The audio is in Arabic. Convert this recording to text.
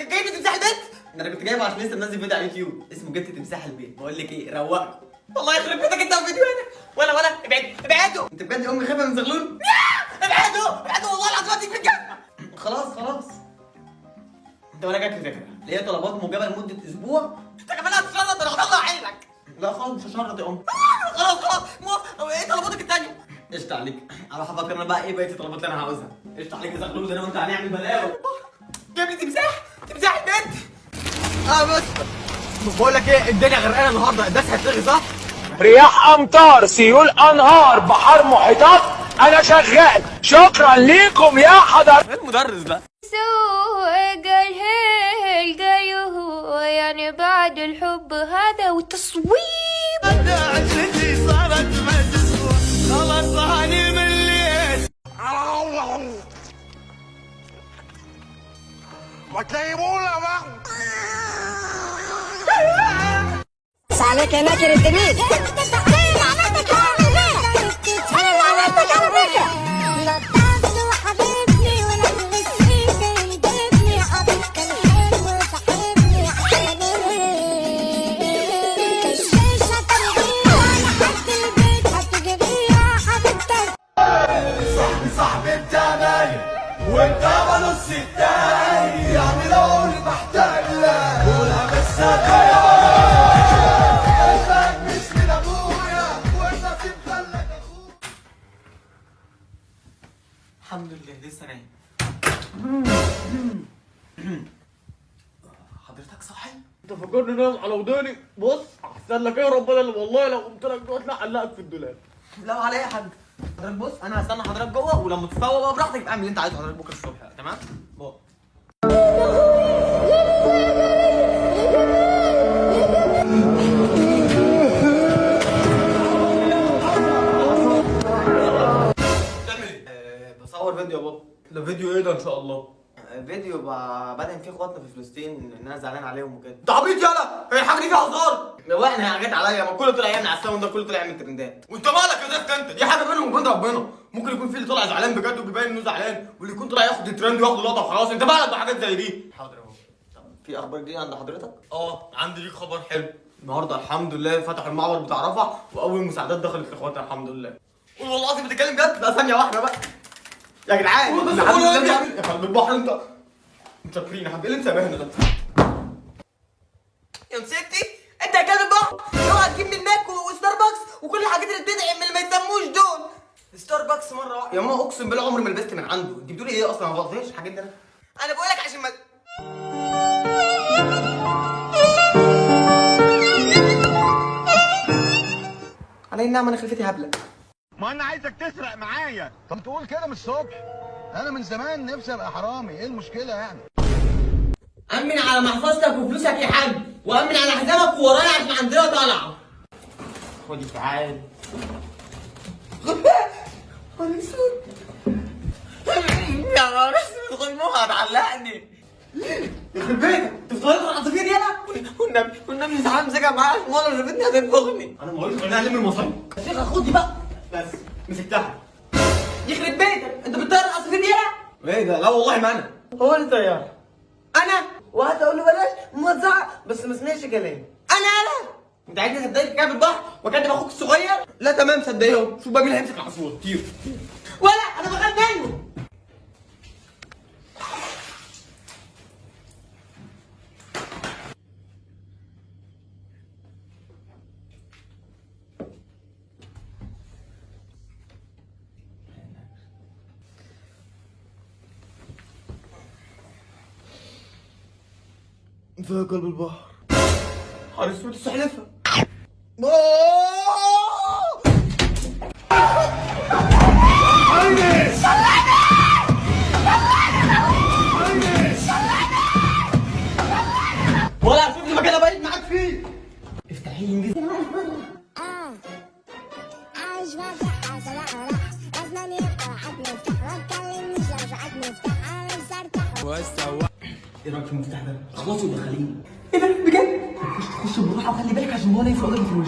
جايب تمساح البيت؟ ده انا كنت جايبه عشان لسه منزل فيديو على اليوتيوب اسمه جبت تمساح البيت. بقول لك ايه، روقكم. والله يخرب بيتك انت الفيديو هنا. ولا ابعدوا. انت بجد امي خايفه من زغلول؟ ابعدوا والله العظيم هديك بالجنة. خلاص انت وانا جات لي فكره، اللي هي طلبات موجبه لمده اسبوع. انت كمان هتشرط، انا هطلع عينك. لا خالص مش هشرط يا امي. خلاص ايه طلباتك الثانيه؟ قشطة عليك. اروح افكر انا بقى ايه بقيه الطلبات اللي انا عاوزها. قشطة عليك يا زغلول، ده انا وانت هنعمل بلاوي. جايب لي تمساح البيت. بس بقول لك ايه، الدنيا غرقانه النهارده، الداس هتلغي صح؟ رياح امطار، سيول انهار، بحار محيطات، انا شغال. شكرا ليكم يا حضر. ايه المدرس ده؟ قال هو يعني بعد الحب هذا والتصويب. عشتي صارت مجنون، خلاص هاني مليت. ما تلاقيبونا بقى. عليك يا ناكر الدنيا. صاحبي انت نايم وانت بنص التاني، يعملوا لي محتاج لك قولها بس يا قلبك مش من ابويا وانت في محلك اخويا. الحمد لله لسه نايم. حضرتك صاحي؟ انت فاكرني نايم على وداني؟ بص احسن لك ايه ربنا، اللي والله لو قمت لك دلوقتي اعلقك في الدولاب. لا على ايه يا حاج؟ حضرتك بص، انا هستنى حضرتك جوه، ولما تتفوق بقى براحتك اعمل اللي انت عايزه حضرتك بكره الصبح. تمام؟ بقى بتعمل ايه؟ بصور فيديو يا بابا. ده فيديو ايه ده ان شاء الله؟ فيديو بدأ فيه اخواتنا في فلسطين ان انا زعلان عليهم وكده. انت عبيط يالا، هي الحاجه دي فيها هزار؟ لو احنا جت عليا، ما كله طلع يعمل على الساوند ده، كله طلع يعمل ترندات. وانت مالك يا زفت انت؟ دي حاجه بينهم وبين ربنا. ممكن يكون في اللي طلع زعلان بجد وبيبين انه زعلان، واللي يكون طلع ياخد الترند وياخد لقطه وخلاص. انت مالك بحاجات زي دي؟ حاضر يا بابا. طب في اخبار جديده عند حضرتك؟ عندي ليك خبر حلو. النهارده الحمد لله فتحوا المعبر بتاع رفح، واول مساعدات دخلت لاخواتنا الحمد لله. قول والله العظيم بتتكلم جد؟ لا ثانيه واحده بقى يا جدعان. قول بس الحمد قول لله يا بيعمل- يا خالد البحر انت متشكرين يا حبيبي. ايه اللي مسابهنا ده؟ يا مسكتي انت يا كلب البحر، اوعى تجيب من ماك وستاربكس وكل الحاجات اللي بتدعم اللي ما يسموش دول. ستاربكس مره واحده يا ماما، اقسم بالله عمري ما لبست من عنده. انت بتقولي ايه اصلا؟ ما بغطيش الحاجات دي. انا بقول لك عشان ما علي النعمه انا خلفتي هبله. ما انا عايزك تسرق معايا. طب تقول كده من الصبح، انا من زمان نفسي ابقى حرامي، ايه المشكله يعني؟ امن على محفظتك وفلوسك يا حاج، وامن على حزامك وورايا عشان عندنا طلعه. خدي تعال. خد اسود يا نهار اسود، خد موها هتعلقني. يخرب بيتك، انت بتطلع العصافير يالا؟ والنبي ساعات امسكها معايا عشان ماما لو شافتني هتنفخني. انا ما قلتش خليني الم المصاري. يا شيخ خدي بقى. بس مسكتها. يخرب بيتك، انت بتطير العصافير يالا؟ ايه ده؟ لا والله ما انا. هو اللي طيار. انا وقعدت اقول له بلاش موزعه، بس ما سمعش كلامي. انا انت عايزني اصدقك كعب البحر واكلم اخوك الصغير؟ لا تمام صدقيهم. شوف بقى مين هيمسك العصفور. طير. ولا انا بخاف منه. فيها قلب البحر. حار اسود السحلفه. ولا شوف لي مكان ابيت معاك فيه. افتحي لي انجز. ايه رايك في المفتاح ده؟ اخلصي ودخليني. ايه ده بجد؟ خش بالراحه وخلي بالك عشان هو نايم في الأوضة في الوش.